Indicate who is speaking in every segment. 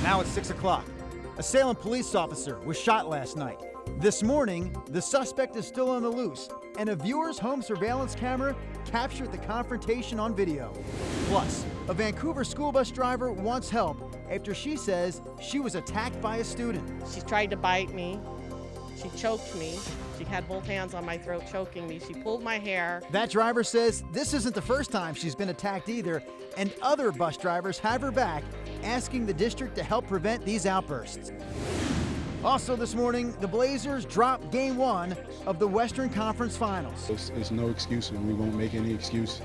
Speaker 1: Now it's 6 o'clock. A Salem police officer was shot last night. This morning, the suspect is still on the loose, and a viewer's home surveillance camera captured the confrontation on video. Plus, a Vancouver school bus driver wants help after she says she was attacked by a student.
Speaker 2: She tried to bite me. She choked me. She had both hands on my throat choking me. She pulled my hair.
Speaker 1: That driver says this isn't the first time she's been attacked either, and other bus drivers have her back, asking the district to help prevent these outbursts. Also this morning, the Blazers dropped Game 1 of the Western Conference Finals.
Speaker 3: It's no excuse, and we won't make any excuse.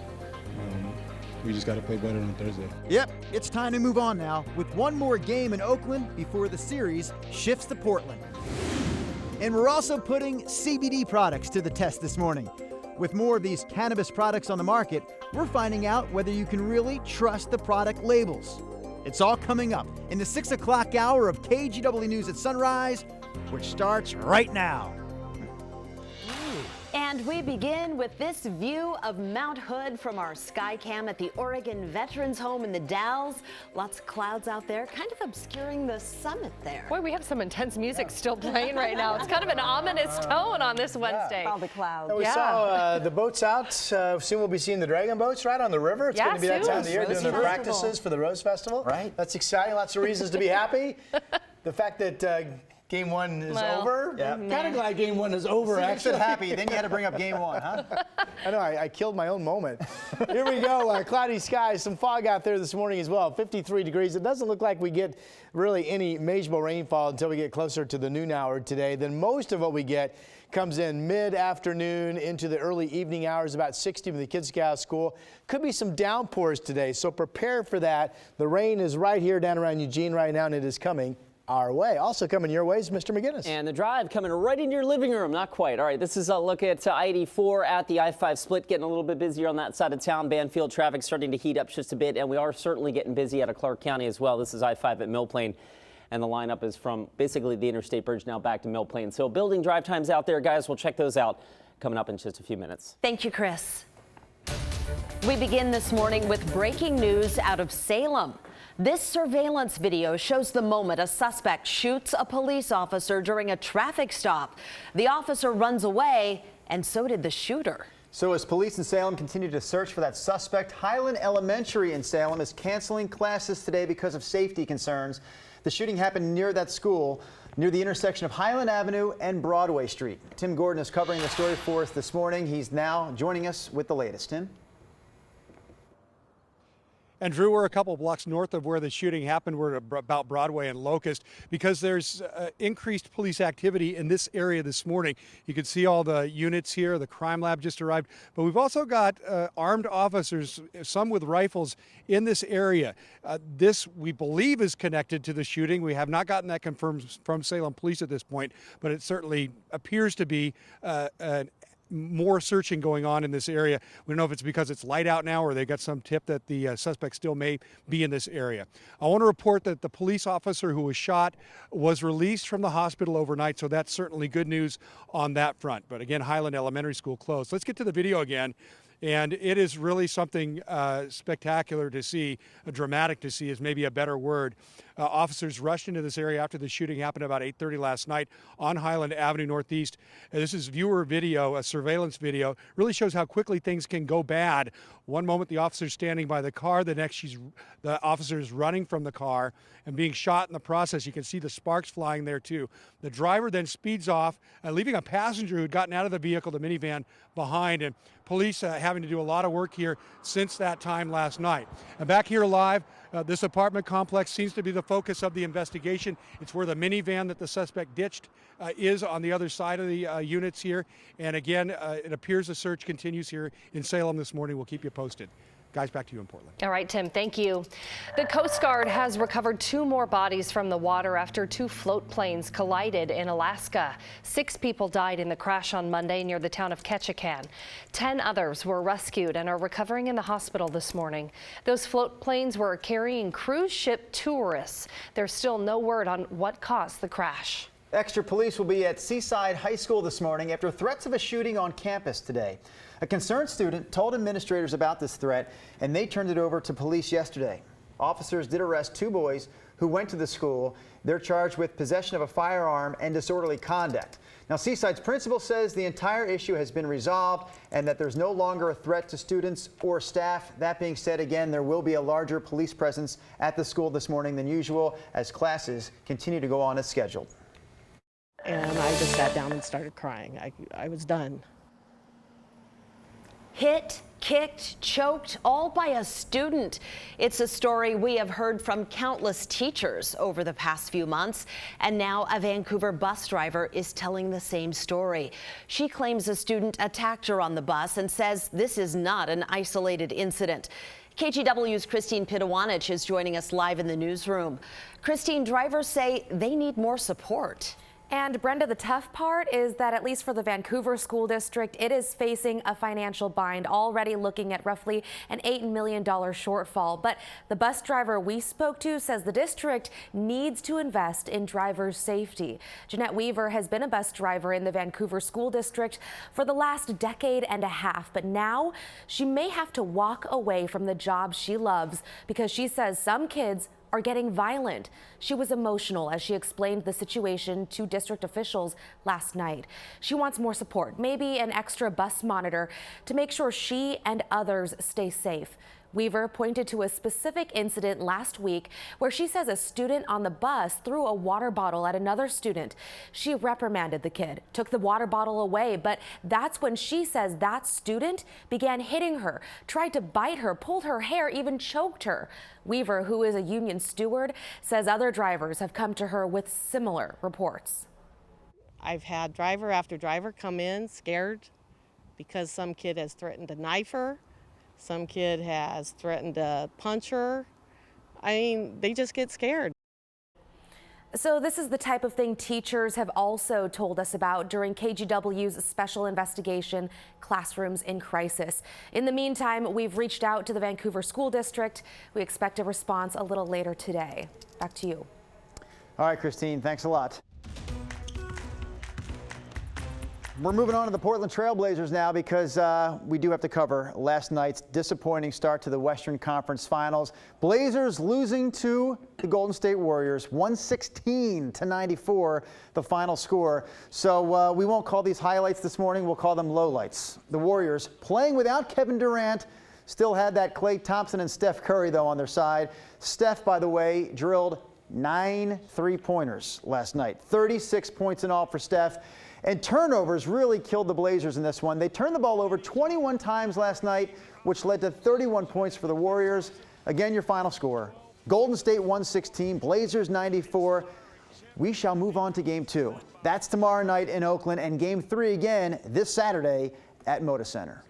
Speaker 3: We just got to play better on Thursday.
Speaker 1: Yep, it's time to move on now, with one more game in Oakland before the series shifts to Portland. And we're also putting CBD products to the test this morning. With more of these cannabis products on the market, we're finding out whether you can really trust the product labels. It's all coming up in the 6 o'clock hour of KGW News at Sunrise, which starts right now.
Speaker 4: And we begin with this view of Mount Hood from our Skycam at the Oregon Veterans Home in the Dalles. Lots of clouds out there, kind of obscuring the summit there.
Speaker 5: Boy, we have some intense music still playing right now. It's kind of an ominous tone on this Wednesday.
Speaker 4: All the clouds.
Speaker 6: We saw the boats out. Soon we'll be seeing the dragon boats right on the river. It's going to be that time of the year doing their practices for the Rose Festival.
Speaker 1: Right.
Speaker 6: That's exciting. Lots of reasons to be happy. The fact that Game 1 is over.
Speaker 1: Yeah.
Speaker 6: Kind of glad Game 1 is over, actually.
Speaker 1: Happy, then you had to bring up Game 1, huh?
Speaker 6: I know, I killed my own moment. Here we go, cloudy skies, some fog out there this morning as well, 53 degrees. It doesn't look like we get really any measurable rainfall until we get closer to the noon hour today. Then most of what we get comes in mid-afternoon into the early evening hours, about 60 when the kids get out of school. Could be some downpours today, so prepare for that. The rain is right here down around Eugene right now, and it is coming our way. Also coming your way is Mr. McGinnis.
Speaker 7: And the drive coming right into your living room. Not quite. All right, this is a look at I-84 at the I-5 split, getting a little bit busier on that side of town. Banfield traffic starting to heat up just a bit, and we are certainly getting busy out of Clark County as well. This is I-5 at Mill Plain, and the lineup is from basically the Interstate Bridge now back to Mill Plain. So building drive times out there, guys. We'll check those out coming up in just a few minutes.
Speaker 4: Thank you, Chris. We begin this morning with breaking news out of Salem. This surveillance video shows the moment a suspect shoots a police officer during a traffic stop. The officer runs away, and so did the shooter.
Speaker 1: So as police in Salem continue to search for that suspect, Highland Elementary in Salem is canceling classes today because of safety concerns. The shooting happened near that school, near the intersection of Highland Avenue and Broadway Street. Tim Gordon is covering the story for us this morning. He's now joining us with the latest. Tim?
Speaker 8: And Drew, we're a couple blocks north of where the shooting happened. We're about Broadway and Locust because there's increased police activity in this area this morning. You can see all the units here. The crime lab just arrived. But we've also got armed officers, some with rifles, in this area. This, we believe, is connected to the shooting. We have not gotten that confirmed from Salem Police at this point, but it certainly appears to be more searching going on in this area. We don't know if it's because it's light out now or they got some tip that the suspect still may be in this area. I want to report that the police officer who was shot was released from the hospital overnight, so that's certainly good news on that front. But again, Highland Elementary School closed. Let's get to the video again. And it is really something spectacular to see, dramatic to see is maybe a better word. Officers rushed into this area after the shooting happened about 8:30 last night on Highland Avenue Northeast. This is viewer video, a surveillance video. Really shows how quickly things can go bad. One moment the officer's standing by the car, the next the officer's running from the car and being shot in the process. You can see the sparks flying there too. The driver then speeds off, leaving a passenger who had gotten out of the vehicle, the minivan, behind, and police having to do a lot of work here since that time last night. And back here live, this apartment complex seems to be the focus of the investigation. It's where the minivan that the suspect ditched is on the other side of the units here. And again, it appears the search continues here in Salem this morning. We'll keep you posted. Guys, back to you in Portland.
Speaker 5: All right, Tim, thank you. The Coast Guard has recovered 2 more bodies from the water after 2 float planes collided in Alaska. 6 people died in the crash on Monday near the town of Ketchikan. 10 others were rescued and are recovering in the hospital this morning. Those float planes were carrying cruise ship tourists. There's still no word on what caused the crash.
Speaker 1: Extra police will be at Seaside High School this morning after threats of a shooting on campus today. A concerned student told administrators about this threat, and they turned it over to police yesterday. Officers did arrest 2 boys who went to the school. They're charged with possession of a firearm and disorderly conduct. Now, Seaside's principal says the entire issue has been resolved and that there's no longer a threat to students or staff. That being said, again, there will be a larger police presence at the school this morning than usual as classes continue to go on as scheduled.
Speaker 2: And I just sat down and started crying. I was done.
Speaker 4: Hit, kicked, choked, all by a student. It's a story we have heard from countless teachers over the past few months, and now a Vancouver bus driver is telling the same story. She claims a student attacked her on the bus and says this is not an isolated incident. KGW's Christine Pitawanich is joining us live in the newsroom. Christine, drivers say they need more support.
Speaker 9: And Brenda, the tough part is that at least for the Vancouver School District, it is facing a financial bind, already looking at roughly an $8 million shortfall. But the bus driver we spoke to says the district needs to invest in drivers' safety. Jeanette Weaver has been a bus driver in the Vancouver School District for the last decade and a half, but now she may have to walk away from the job she loves because she says some kids are getting violent. She was emotional as she explained the situation to district officials last night. She wants more support, maybe an extra bus monitor to make sure she and others stay safe. Weaver pointed to a specific incident last week where she says a student on the bus threw a water bottle at another student. She reprimanded the kid, took the water bottle away, but that's when she says that student began hitting her, tried to bite her, pulled her hair, even choked her. Weaver, who is a union steward, says other drivers have come to her with similar reports.
Speaker 2: I've had driver after driver come in scared because some kid has threatened to knife her. Some kid has threatened to punch her. I mean, they just get scared.
Speaker 9: So this is the type of thing teachers have also told us about during KGW's special investigation, Classrooms in Crisis. In the meantime, we've reached out to the Vancouver School District. We expect a response a little later today. Back to you.
Speaker 1: All right, Christine, thanks a lot. We're moving on to the Portland Trail Blazers now because we do have to cover last night's disappointing start to the Western Conference Finals. Blazers losing to the Golden State Warriors, 116-94, the final score. So we won't call these highlights this morning. We'll call them lowlights. The Warriors, playing without Kevin Durant, still had that Klay Thompson and Steph Curry, though, on their side. Steph, by the way, drilled 9 3-pointers last night, 36 points in all for Steph. And turnovers really killed the Blazers in this one. They turned the ball over 21 times last night, which led to 31 points for the Warriors. Again, your final score. Golden State 116, Blazers 94. We shall move on to Game 2. That's tomorrow night in Oakland, and Game 3 again this Saturday at Moda Center.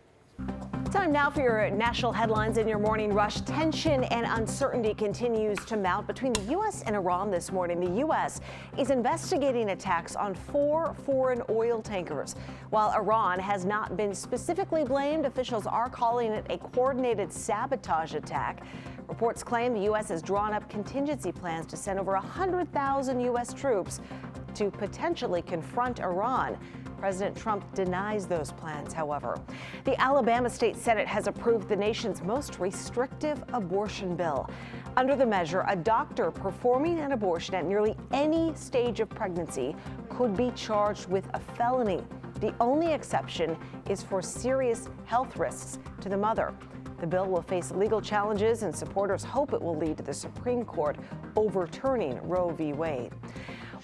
Speaker 10: Time now for your national headlines in your morning rush. Tension and uncertainty continues to mount between the U.S. and Iran this morning. The U.S. is investigating attacks on 4 foreign oil tankers. While Iran has not been specifically blamed, officials are calling it a coordinated sabotage attack. Reports claim the U.S. has drawn up contingency plans to send over 100,000 U.S. troops to potentially confront Iran. President Trump denies those plans, however. The Alabama State Senate has approved the nation's most restrictive abortion bill. Under the measure, a doctor performing an abortion at nearly any stage of pregnancy could be charged with a felony. The only exception is for serious health risks to the mother. The bill will face legal challenges, and supporters hope it will lead to the Supreme Court overturning Roe v. Wade.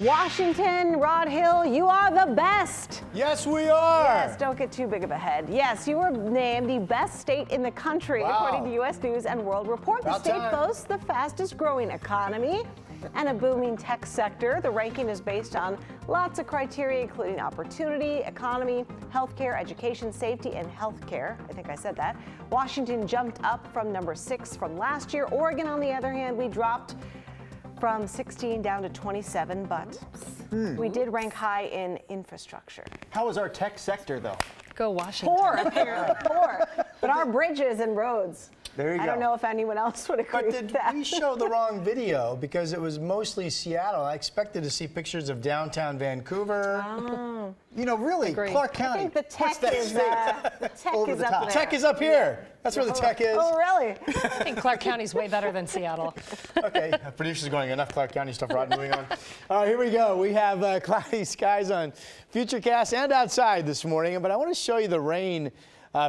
Speaker 10: Washington, Rod Hill, you are the best.
Speaker 6: Yes, we are.
Speaker 10: Yes, don't get too big of a head. Yes, you were named the best state in the country, according to U.S. News and World Report. The state boasts the fastest growing economy and a booming tech sector. The ranking is based on lots of criteria, including opportunity, economy, healthcare, education, safety, and healthcare. I think I said that. Washington jumped up from number 6 from last year. Oregon, on the other hand, we dropped from 16 down to 27, but we did rank high in infrastructure.
Speaker 1: How is our tech sector, though?
Speaker 5: Go Washington.
Speaker 10: Poor, apparently. Poor. But our bridges and roads.
Speaker 6: There you go.
Speaker 10: I don't know if anyone else would agree
Speaker 6: But
Speaker 10: with
Speaker 6: did
Speaker 10: that.
Speaker 6: we show the wrong video because it was mostly Seattle? I expected to see pictures of downtown Vancouver.
Speaker 10: Oh.
Speaker 1: You know, really,
Speaker 5: Agreed.
Speaker 1: Clark
Speaker 10: I
Speaker 1: County.
Speaker 10: think the tech is, the tech
Speaker 1: Over
Speaker 10: is
Speaker 1: the
Speaker 10: up
Speaker 1: top.
Speaker 10: there.
Speaker 6: Tech is up here. That's where the tech is.
Speaker 10: Oh, really?
Speaker 5: I think Clark County's way better than Seattle.
Speaker 6: Okay, producer's going, enough Clark County stuff, Rod, moving on. All right, here we go. We have cloudy skies on Futurecast and outside this morning, but I want to show you the rain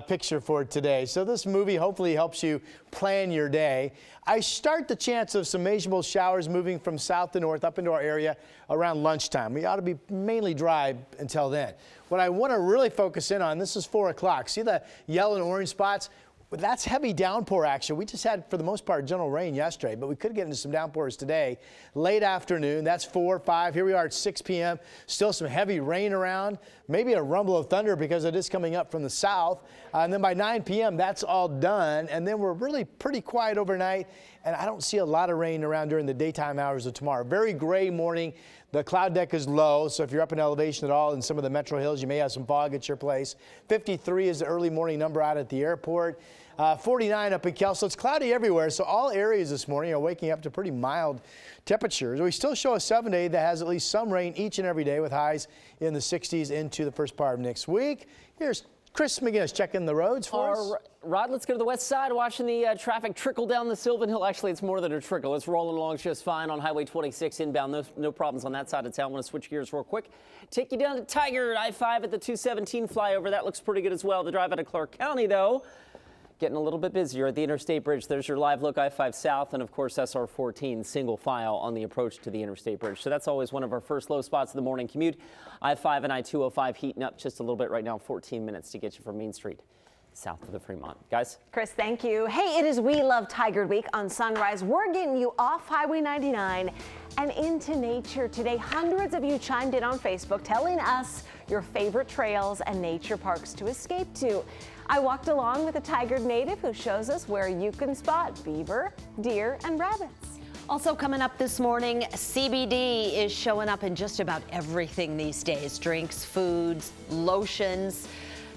Speaker 6: picture for today. So this movie hopefully helps you plan your day. I start the chance of some measurable showers moving from south to north up into our area around lunchtime. We ought to be mainly dry until then. What I want to really focus in on, this is 4 o'clock. See the yellow and orange spots? Well, that's heavy downpour action. We just had, for the most part, gentle rain yesterday, but we could get into some downpours today. Late afternoon, that's 4, 5. Here we are at 6 p.m. Still some heavy rain around, maybe a rumble of thunder because it is coming up from the south. And then by 9 p.m., that's all done. And then we're really pretty quiet overnight, and I don't see a lot of rain around during the daytime hours of tomorrow. Very gray morning. The cloud deck is low, so if you're up in elevation at all in some of the metro hills, you may have some fog at your place. 53 is the early morning number out at the airport. 49 up in Kelso. It's cloudy everywhere, so all areas this morning are waking up to pretty mild temperatures. We still show a 7-day that has at least some rain each and every day with highs in the 60s into the first part of next week. Here's Chris McGinnis checking the roads for us.
Speaker 7: Rod, let's go to the west side, watching the traffic trickle down the Sylvan Hill. Actually, it's more than a trickle. It's rolling along just fine on Highway 26 inbound. No problems on that side of town. I want to switch gears real quick. Take you down to Tiger I-5 at the 217 flyover. That looks pretty good as well. The drive out of Clark County, though, getting a little bit busier at the Interstate Bridge. There's your live look I-5 South and, of course, SR14 single file on the approach to the Interstate Bridge. So that's always one of our first low spots of the morning commute. I-5 and I-205 heating up just a little bit right now, 14 minutes to get you from Main Street south of the Fremont. Guys?
Speaker 10: Chris, thank you. Hey, it is We Love Tiger Week on Sunrise. We're getting you off Highway 99 and into nature today. Hundreds of you chimed in on Facebook telling us your favorite trails and nature parks to escape to. I walked along with a Tiger native who shows us where you can spot beaver, deer, and rabbits.
Speaker 4: Also coming up this morning, CBD is showing up in just about everything these days. Drinks, foods, lotions.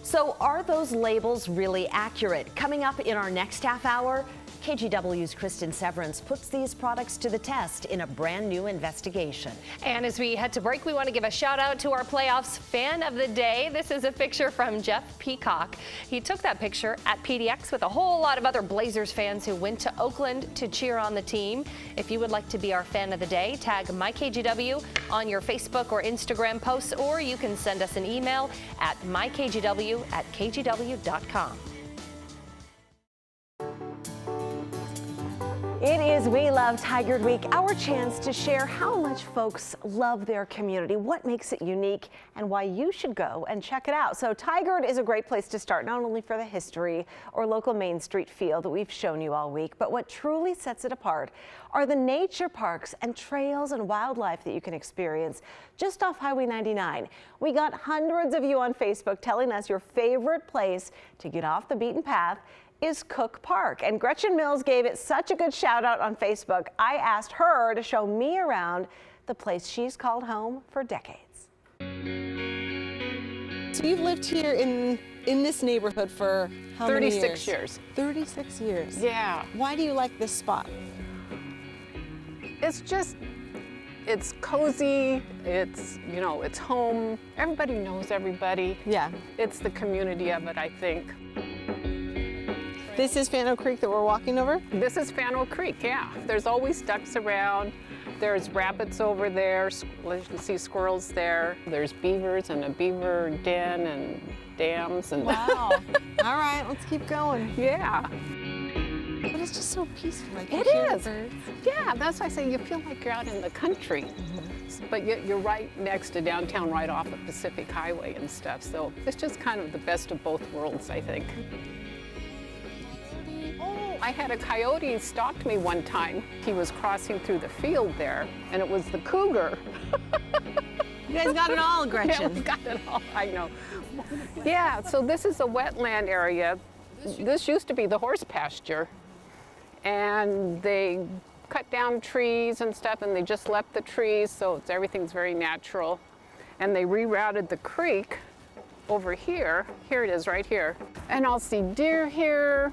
Speaker 4: So are those labels really accurate? Coming up in our next half hour, KGW's Kristen Severance puts these products to the test in a brand new investigation.
Speaker 5: And as we head to break, we want to give a shout out to our playoffs fan of the day. This is a picture from Jeff Peacock. He took that picture at PDX with a whole lot of other Blazers fans who went to Oakland to cheer on the team. If you would like to be our fan of the day, tag MyKGW on your Facebook or Instagram posts, or you can send us an email at mykgw@kgw.com.
Speaker 10: It is We Love Tiger Week, our chance to share how much folks love their community, what makes it unique, and why you should go and check it out. So Tigard is a great place to start, not only for the history or local Main Street feel that we've shown you all week, but what truly sets it apart are the nature parks and trails and wildlife that you can experience just off Highway 99. We got hundreds of you on Facebook telling us your favorite place to get off the beaten path is Cook Park. And Gretchen Mills gave it such a good shout out on Facebook. I asked her to show me around the place she's called home for decades.
Speaker 11: So you've lived here in this neighborhood for how many years?
Speaker 12: 36 years.
Speaker 11: 36 years.
Speaker 12: Yeah.
Speaker 11: Why do you like this spot?
Speaker 12: It's just, it's cozy, it's, you know, it's home. Everybody knows everybody.
Speaker 11: Yeah.
Speaker 12: It's the community of it, I think.
Speaker 11: This is Fano Creek that we're walking over?
Speaker 12: This is Fano Creek, yeah. There's always ducks around. There's rabbits over there. You can see squirrels there. There's beavers and a beaver den and dams. And
Speaker 11: Wow. All right, let's keep going.
Speaker 12: Yeah.
Speaker 11: But it's just so peaceful. Like
Speaker 12: It is. Yeah, that's why I say you feel like you're out in the country. But you're right next to downtown, right off the Pacific Highway and stuff. So it's just kind of the best of both worlds, I think. I had a coyote stalked me one time. He was crossing through the field there, and it was the cougar.
Speaker 11: You guys got it all, Gretchen.
Speaker 12: Yeah, we got it all, I know. Yeah, so this is a wetland area. This used to be the horse pasture, and they cut down trees and stuff, and they just left the trees, so everything's very natural. And they rerouted the creek over here. Here it is right here. And I'll see deer here.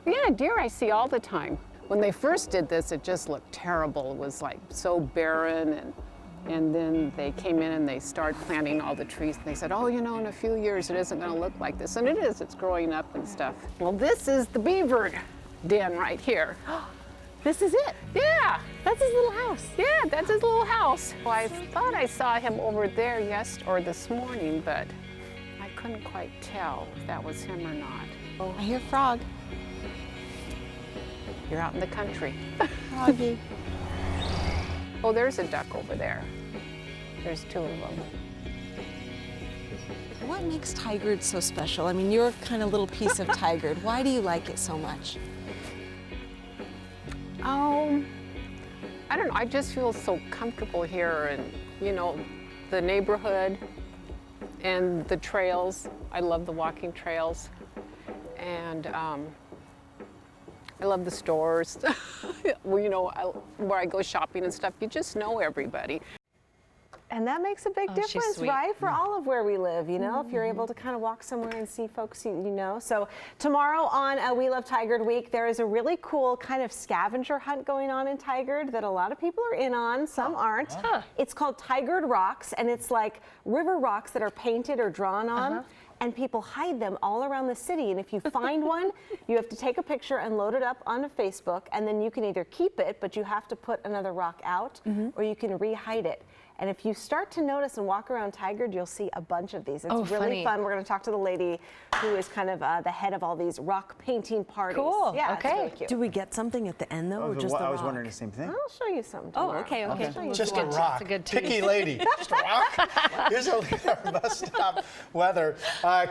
Speaker 12: Yeah, deer I see all the time. When they first did this, it just looked terrible. It was like so barren, and then they came in and they started planting all the trees. And they said, oh, you know, in a few years it isn't going to look like this. And it is, it's growing up and stuff. Well, this is the beaver den right here.
Speaker 10: This is it?
Speaker 12: Yeah.
Speaker 10: That's his little house.
Speaker 12: Yeah, that's his little house. Well, I thought I saw him over there this morning, but I couldn't quite tell if that was him or not.
Speaker 10: Oh, I hear frog.
Speaker 12: You're out in the country.
Speaker 10: Froggy.
Speaker 12: Oh, there's a duck over there. There's 2 of them.
Speaker 10: What makes Tigard so special? I mean, you're kind of little piece of Tigard. Why do you like it so much?
Speaker 12: I don't know, I just feel so comfortable here, and you know, the neighborhood and the trails. I love the walking trails, and I love the stores. Well, you know, where I go shopping and stuff, you just know everybody.
Speaker 10: And that makes a big difference, right? For all of where we live, you know, if you're able to kind of walk somewhere and see folks you know. So tomorrow on We Love Tigard Week, there is a really cool kind of scavenger hunt going on in Tigard that a lot of people are in on, some aren't. It's called Tigard Rocks, and it's like river rocks that are painted or drawn on. And people hide them all around the city. And if you find one, you have to take a picture and load it up onto Facebook, and then you can either keep it, but you have to put another rock out, or you can re-hide it. And if you start to notice and walk around Tigard, you'll see a bunch of these. It's really fun. We're going to talk to the lady who is kind of the head of all these rock painting parties.
Speaker 9: Cool.
Speaker 10: Yeah,
Speaker 9: okay.
Speaker 10: it's really cute.
Speaker 9: Do we get something at the end though, or just the rock?
Speaker 1: I was wondering the same thing.
Speaker 10: I'll show you something.
Speaker 9: Oh,
Speaker 10: tomorrow.
Speaker 9: okay, okay.
Speaker 6: Just a rock.
Speaker 9: That's a good
Speaker 6: Picky lady. Just a rock. Here's a look at our bus stop weather.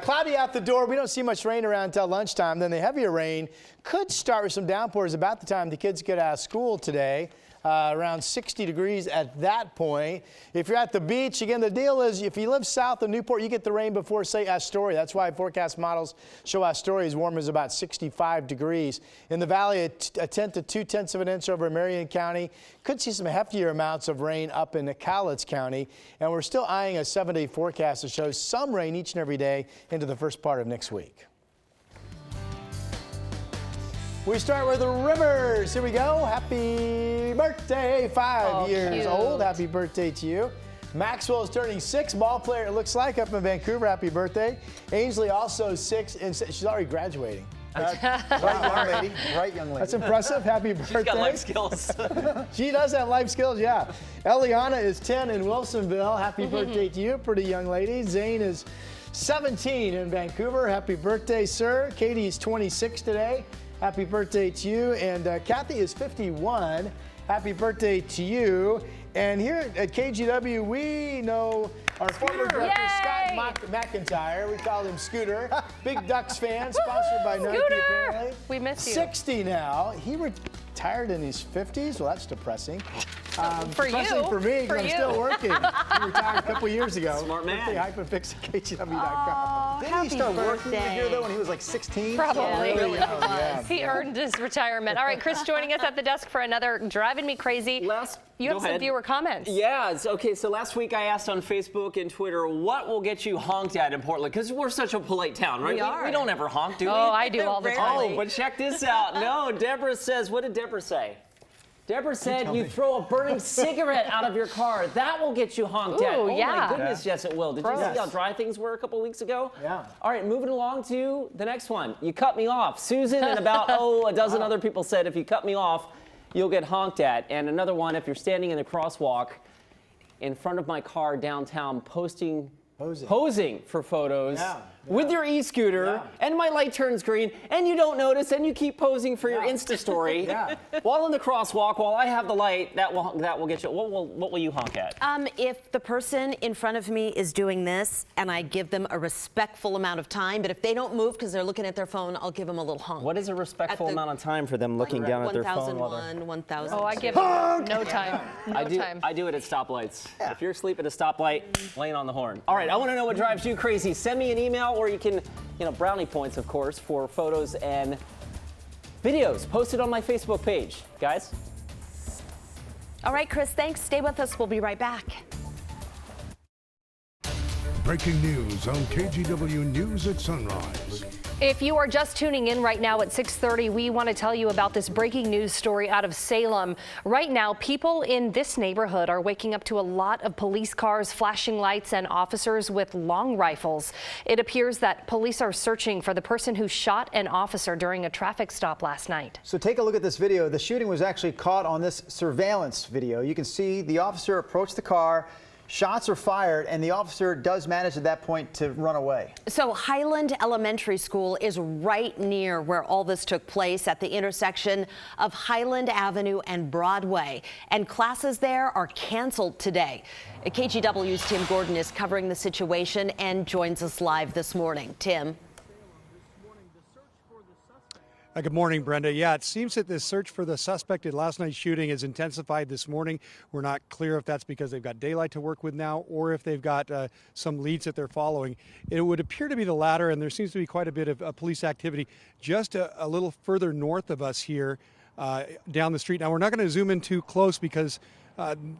Speaker 6: Cloudy out the door. We don't see much rain around until lunchtime. Then the heavier rain could start with some downpours about the time the kids get out of school today. Around 60 degrees at that point. If you're at the beach, again, the deal is if you live south of Newport, you get the rain before, say, Astoria. That's why forecast models show Astoria as warm as about 65 degrees. In the valley, a 1/10 to 2/10 of an inch over Marion County. Could see some heftier amounts of rain up in Cowlitz County. And we're still eyeing a 7-day forecast that shows some rain each and every day into the first part of next week. We start with the Rivers. Here we go. Happy birthday, 5 years old. Happy birthday to you. Maxwell is turning 6, ball player, it looks like, up in Vancouver. Happy birthday. Ainsley also 6, and she's already graduating. Right young lady. Right young lady. That's impressive. Happy birthday.
Speaker 7: She's got life skills.
Speaker 6: She does have life skills, yeah. Eliana is 10 in Wilsonville. Happy birthday to you, pretty young lady. Zane is 17 in Vancouver. Happy birthday, sir. Katie is 26 today. Happy birthday to you. And Kathy is 51. Happy birthday to you. And here at KGW, we know our former director, Scott McIntyre. We call him Scooter. Big Ducks fan, sponsored by Nike, apparently.
Speaker 5: We miss you.
Speaker 6: 60 now. He retired in his 50s. Well, that's depressing.
Speaker 5: For
Speaker 6: depressing
Speaker 5: you.
Speaker 6: for me, because I'm still working. He retired a couple years ago.
Speaker 7: Smart man.
Speaker 6: Hyperfix at KGW.com.
Speaker 1: Didn't he start working here, though, when he was like 16?
Speaker 5: Probably.
Speaker 6: Really young, yeah.
Speaker 5: He earned his retirement. All right, Chris joining us at the desk for another Driving Me Crazy. You have some viewer comments.
Speaker 7: Yeah, okay, so last week I asked on Facebook and Twitter, what will get you honked at in Portland? Because we're such a polite town, right? We don't ever honk, do we?
Speaker 5: Oh, I do all the time.
Speaker 7: Oh, but check this out. No, Deborah says, what did Deborah say? Deborah said you throw a burning cigarette out of your car. That will get you honked at. Oh, my goodness, yes, it will. Did you see how dry things were a couple weeks ago?
Speaker 6: Yeah.
Speaker 7: All right, moving along to the next one. You cut me off. Susan and about, a dozen other people said if you cut me off, you'll get honked at. And another one, if you're standing in a crosswalk in front of my car downtown posing for photos with your e-scooter, and my light turns green, and you don't notice, and you keep posing for your Insta story while in the crosswalk, while I have the light, that will get you. What will you honk at?
Speaker 4: If the person in front of me is doing this, and I give them a respectful amount of time, but if they don't move because they're looking at their phone, I'll give them a little honk.
Speaker 7: What is a respectful amount of time for them looking down at their phone?
Speaker 4: 1001, 1000.
Speaker 5: Oh, I give them no time.
Speaker 7: I do it at stoplights. If you're asleep at a stoplight, laying on the horn. All right, I want to know what drives you crazy. Send me an email, or you can, brownie points, of course, for photos and videos posted on my Facebook page. Guys?
Speaker 4: All right, Chris, thanks. Stay with us. We'll be right back.
Speaker 13: breaking news on KGW News at Sunrise.
Speaker 5: If you are just tuning in right now at 6:30, we want to tell you about this breaking news story out of Salem. Right now, people in this neighborhood are waking up to a lot of police cars, flashing lights, and officers with long rifles. It appears that police are searching for the person who shot an officer during a traffic stop last night.
Speaker 1: So take a look at this video. The shooting was actually caught on this surveillance video. You can see the officer approach the car. Shots are fired, and the officer does manage at that point to run away.
Speaker 4: So Highland Elementary School is right near where all this took place, at the intersection of Highland Avenue and Broadway. And classes there are canceled today. KGW's Tim Gordon is covering the situation and joins us live this morning. Tim.
Speaker 8: Good morning, Brenda. Yeah, it seems that this search for the suspect in last night's shooting has intensified this morning. We're not clear if that's because they've got daylight to work with now or if they've got some leads that they're following. It would appear to be the latter, and there seems to be quite a bit of police activity just a little further north of us here down the street. Now, we're not going to zoom in too close because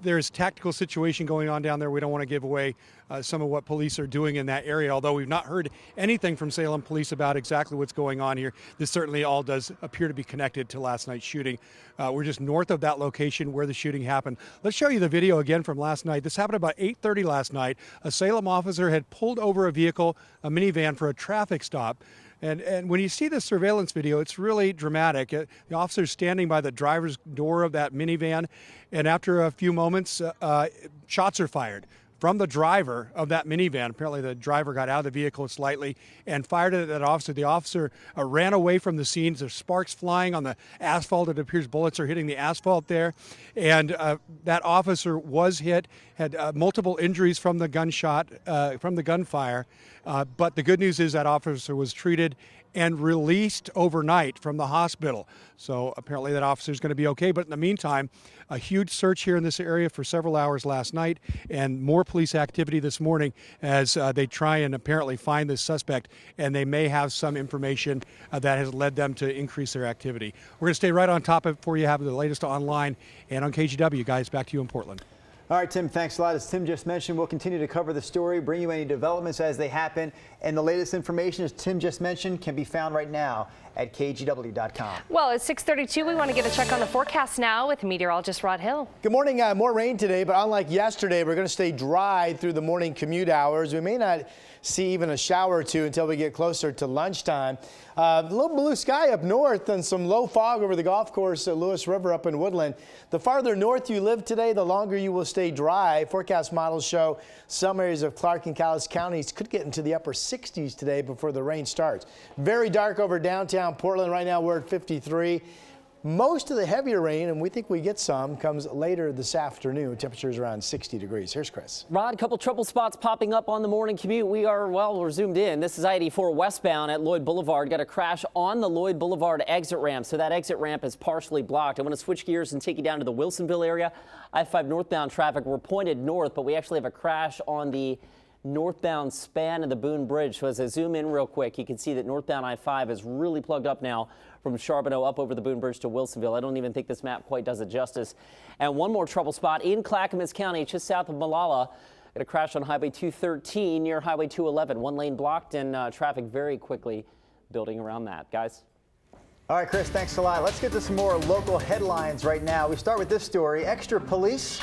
Speaker 8: there's a tactical situation going on down there. We don't want to give away some of what police are doing in that area, although we've not heard anything from Salem police about exactly what's going on here. This certainly all does appear to be connected to last night's shooting. We're just north of that location where the shooting happened. Let's show you the video again from last night. This happened about 8:30 last night. A Salem officer had pulled over a vehicle, a minivan, for a traffic stop. And when you see the surveillance video, it's really dramatic. The officer's standing by the driver's door of that minivan, and after a few moments, shots are fired from the driver of that minivan. Apparently the driver got out of the vehicle slightly and fired at that officer. The officer ran away from the scene. There's sparks flying on the asphalt. It appears bullets are hitting the asphalt there. And that officer was hit, had multiple injuries from the gunshot, from the gunfire. But the good news is that officer was treated and released overnight from the hospital. So apparently that officer is going to be okay. But in the meantime, a huge search here in this area for several hours last night, and more police activity this morning as they try and apparently find this suspect, and they may have some information that has led them to increase their activity. We're going to stay right on top of it for you, have the latest online and on KGW. Guys, back to you in Portland.
Speaker 1: All right, Tim, thanks a lot. As Tim just mentioned, we'll continue to cover the story, bring you any developments as they happen. And the latest information, as Tim just mentioned, can be found right now at KGW.com.
Speaker 5: Well, it's 6:32. We want to get a check on the forecast now with meteorologist Rod Hill.
Speaker 6: Good morning. More rain today, but unlike yesterday, we're going to stay dry through the morning commute hours. We may not see even a shower or two until we get closer to lunchtime. A little blue sky up north and some low fog over the golf course at Lewis River up in Woodland. The farther north you live today, the longer you will stay dry. Forecast models show some areas of Clark and Calhoun counties could get into the upper 60s today before the rain starts. Very dark over downtown Portland. Right now we're at 53. Most of the heavier rain, and we think we get some, comes later this afternoon. Temperatures around 60 degrees. Here's Chris.
Speaker 7: Rod, a couple trouble spots popping up on the morning commute. We're zoomed in. This is I-84 westbound at Lloyd Boulevard. Got a crash on the Lloyd Boulevard exit ramp, so that exit ramp is partially blocked. I want to switch gears and take you down to the Wilsonville area. I-5 northbound traffic, we're pointed north, but we actually have a crash on the northbound span of the Boone Bridge. So as I zoom in real quick, you can see that northbound I-5 is really plugged up now from Charbonneau up over the Boone Bridge to Wilsonville. I don't even think this map quite does it justice. And one more trouble spot in Clackamas County, just south of Molalla. Got a crash on Highway 213 near Highway 211. One lane blocked and traffic very quickly building around that. Guys.
Speaker 1: All right, Chris, thanks a lot. Let's get to some more local headlines right now. We start with this story. Extra police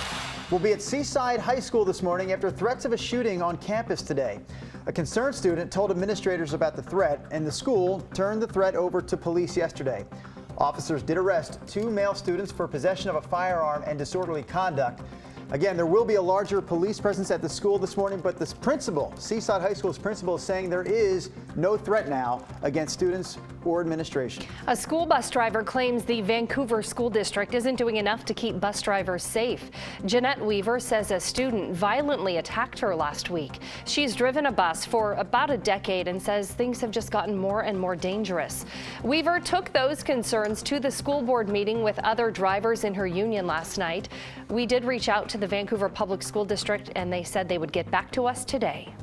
Speaker 1: will be at Seaside High School this morning after threats of a shooting on campus today. A concerned student told administrators about the threat, and the school turned the threat over to police yesterday. Officers did arrest 2 male students for possession of a firearm and disorderly conduct. Again, there will be a larger police presence at the school this morning, but this principal, Seaside High School's principal, is saying there is no threat now against students or administration.
Speaker 5: A school bus driver claims the Vancouver School District isn't doing enough to keep bus drivers safe. Jeanette Weaver says a student violently attacked her last week. She's driven a bus for about a decade and says things have just gotten more and more dangerous. Weaver took those concerns to the school board meeting with other drivers in her union last night. We did reach out to the Vancouver Public School District, and they said they would get back to us today.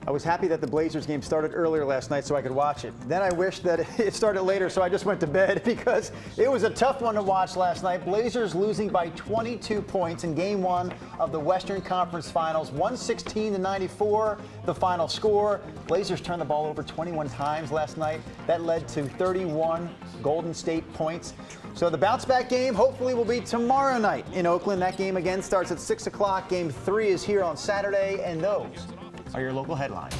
Speaker 1: I was happy that the Blazers game started earlier last night so I could watch it. Then I wished that it started later, so I just went to bed because it was a tough one to watch last night. Blazers losing by 22 points in Game 1 of the Western Conference Finals, 116-94, the final score. Blazers turned the ball over 21 times last night. That led to 31 Golden State points. So the bounce back game hopefully will be tomorrow night in Oakland. That game again starts at 6 o'clock. Game 3 is here on Saturday, and those are your local headlines.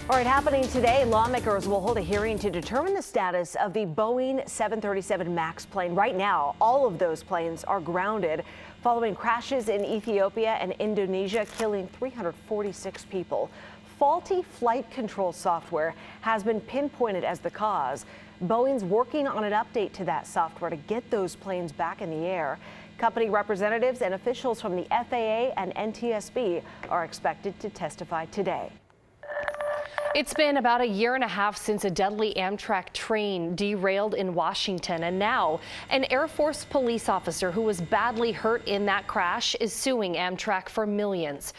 Speaker 10: All right, happening today, lawmakers will hold a hearing to determine the status of the Boeing 737 MAX plane. Right now, all of those planes are grounded following crashes in Ethiopia and Indonesia, killing 346 people. Faulty flight control software has been pinpointed as the cause. Boeing's working on an update to that software to get those planes back in the air. Company representatives and officials from the FAA and NTSB are expected to testify today.
Speaker 5: It's been about a year and a half since a deadly Amtrak train derailed in Washington, and now an Air Force police officer who was badly hurt in that crash is suing Amtrak for millions.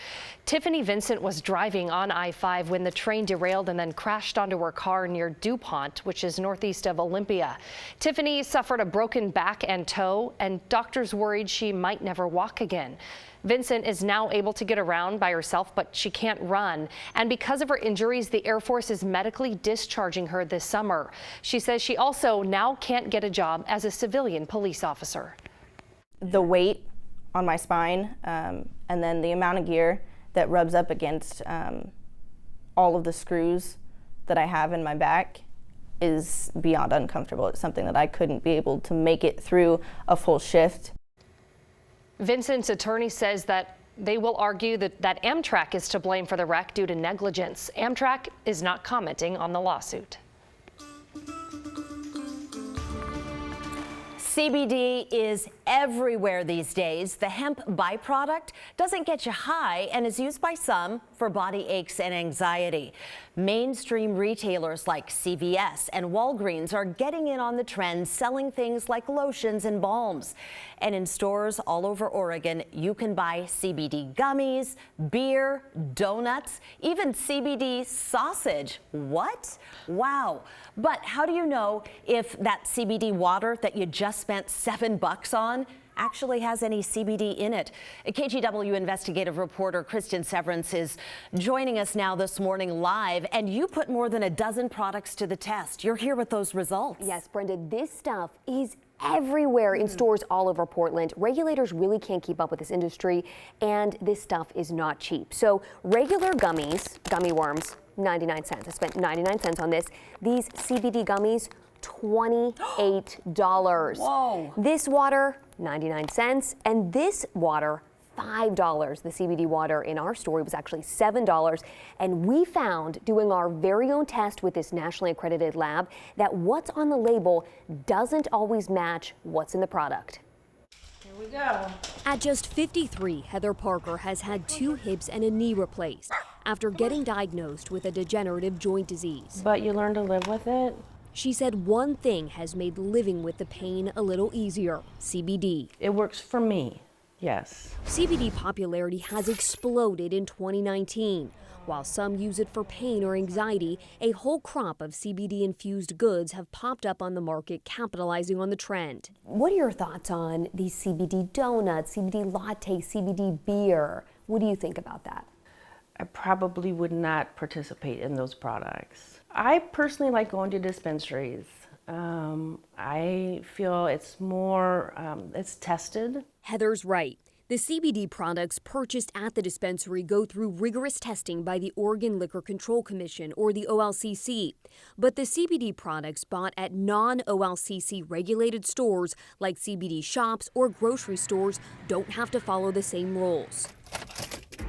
Speaker 5: Tiffany Vincent was driving on I-5 when the train derailed and then crashed onto her car near DuPont, which is northeast of Olympia. Tiffany suffered a broken back and toe, and doctors worried she might never walk again. Vincent is now able to get around by herself, but she can't run. And because of her injuries, the Air Force is medically discharging her this summer. She says she also now can't get a job as a civilian police officer.
Speaker 14: The weight on my spine and then the amount of gear that rubs up against all of the screws that I have in my back is beyond uncomfortable. It's something that I couldn't be able to make it through a full shift.
Speaker 5: Vincent's attorney says that they will argue that Amtrak is to blame for the wreck due to negligence. Amtrak is not commenting on the lawsuit.
Speaker 4: CBD is everywhere these days. The hemp byproduct doesn't get you high and is used by some for body aches and anxiety. Mainstream retailers like CVS and Walgreens are getting in on the trend, selling things like lotions and balms. And in stores all over Oregon, you can buy CBD gummies, beer, donuts, even CBD sausage. What? Wow. But how do you know if that CBD water that you just spent $7 on actually has any CBD in it? KGW investigative reporter Kristen Severance is joining us now this morning live, and you put more than a dozen products to the test. You're here with those results.
Speaker 15: Yes, Brenda, this stuff is everywhere in stores all over Portland. Regulators really can't keep up with this industry, and this stuff is not cheap. So regular gummies, gummy worms, 99 cents. I spent 99 cents on this. These CBD gummies, $28.
Speaker 4: Whoa.
Speaker 15: This water, 99 cents, and this water, $5. The CBD water in our story was actually $7. And we found, doing our very own test with this nationally accredited lab, that what's on the label doesn't always match what's in the product.
Speaker 16: Here we go. At just 53, Heather Parker has had 2 hips and a knee replaced after getting diagnosed with a degenerative joint disease.
Speaker 17: But you learn to live with it.
Speaker 16: She said one thing has made living with the pain a little easier: CBD.
Speaker 17: It works for me, yes.
Speaker 16: CBD popularity has exploded in 2019. While some use it for pain or anxiety, a whole crop of CBD-infused goods have popped up on the market, capitalizing on the trend.
Speaker 15: What are your thoughts on these CBD donuts, CBD latte, CBD beer? What do you think about that?
Speaker 17: I probably would not participate in those products. I personally like going to dispensaries. I feel it's more, it's tested.
Speaker 16: Heather's right. The CBD products purchased at the dispensary go through rigorous testing by the Oregon Liquor Control Commission, or the OLCC. But the CBD products bought at non-OLCC regulated stores like CBD shops or grocery stores don't have to follow the same rules.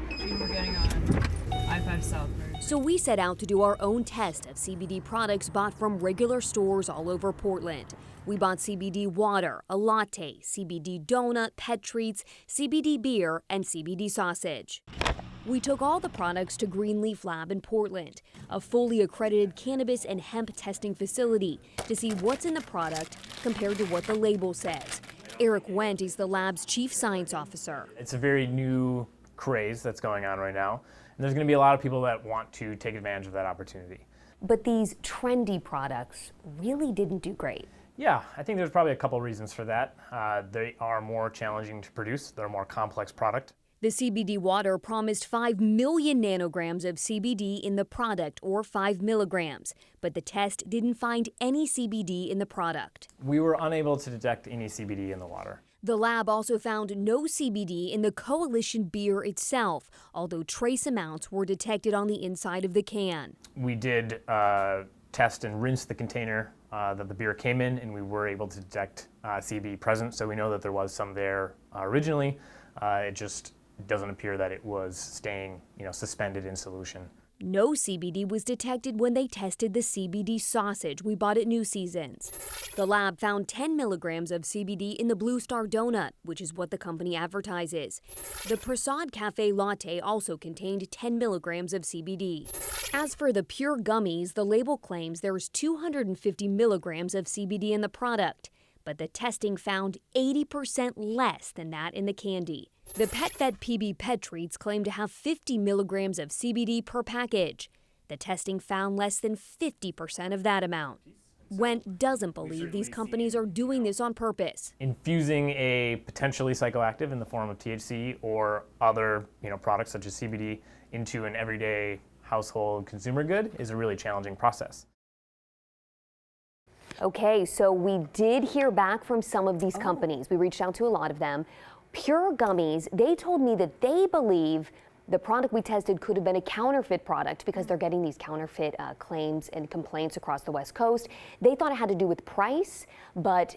Speaker 18: We're getting on I-5 South.
Speaker 16: So we set out to do our own test of CBD products bought from regular stores all over Portland. We bought CBD water, a latte, CBD donut, pet treats, CBD beer, and CBD sausage. We took all the products to Greenleaf Lab in Portland, a fully accredited cannabis and hemp testing facility, to see what's in the product compared to what the label says. Eric Wendt is the lab's chief science officer.
Speaker 19: It's a very new craze that's going on right now. And there's going to be a lot of people that want to take advantage of that opportunity.
Speaker 15: But these trendy products really didn't do great.
Speaker 19: Yeah, I think there's probably a couple reasons for that. They are more challenging to produce. They're a more complex product.
Speaker 16: The CBD water promised 5 million nanograms of CBD in the product, or 5 milligrams, but the test didn't find any CBD in the product.
Speaker 19: We were unable to detect any CBD in the water.
Speaker 16: The lab also found no CBD in the Coalition beer itself, although trace amounts were detected on the inside of the can.
Speaker 19: We did test and rinse the container that the beer came in, and we were able to detect CBD present, so we know that there was some there originally. It just doesn't appear that it was staying, suspended in solution.
Speaker 16: No CBD was detected when they tested the CBD sausage we bought at New Seasons. The lab found 10 milligrams of CBD in the Blue Star donut, which is what the company advertises. The Prasad Cafe latte also contained 10 milligrams of CBD. As for the pure gummies, the label claims there is 250 milligrams of CBD in the product, but the testing found 80% less than that in the candy. The PetVet PB Pet Treats claim to have 50 milligrams of CBD per package. The testing found less than 50% of that amount. Wendt doesn't believe these companies are doing this on purpose.
Speaker 19: Infusing a potentially psychoactive in the form of THC or other, products such as CBD into an everyday household consumer good is a really challenging process.
Speaker 15: Okay, so we did hear back from some of these companies. We reached out to a lot of them. Pure Gummies, they told me that they believe the product we tested could have been a counterfeit product because they're getting these counterfeit claims and complaints across the West Coast. They thought it had to do with price, but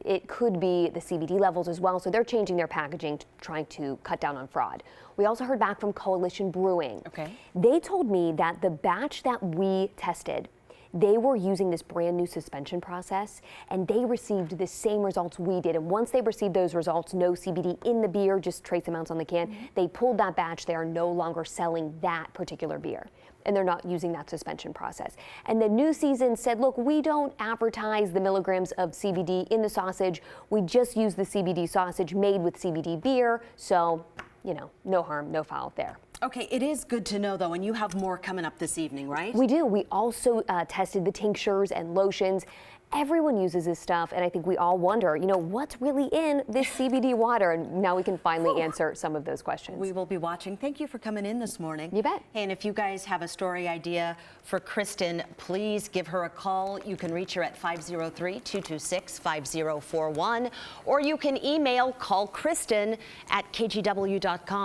Speaker 15: it could be the CBD levels as well, so they're changing their packaging, trying to cut down on fraud. We also heard back from Coalition Brewing.
Speaker 20: Okay.
Speaker 15: They told me that the batch that we tested, they were using this brand new suspension process, and they received the same results we did. And once they received those results, no CBD in the beer, just trace amounts on the can, they pulled that batch. They are no longer selling that particular beer, and they're not using that suspension process. And the New Season said, look, we don't advertise the milligrams of CBD in the sausage. We just use the CBD sausage made with CBD beer. So, no harm, no foul there.
Speaker 20: Okay, it is good to know, though, and you have more coming up this evening, right?
Speaker 15: We do. We also tested the tinctures and lotions. Everyone uses this stuff, and I think we all wonder, what's really in this CBD water? And now we can finally answer some of those questions.
Speaker 20: We will be watching. Thank you for coming in this morning.
Speaker 15: You bet.
Speaker 20: Hey, and if you guys have a story idea for Kristen, please give her a call. You can reach her at 503-226-5041, or you can email callkristen@kgw.com.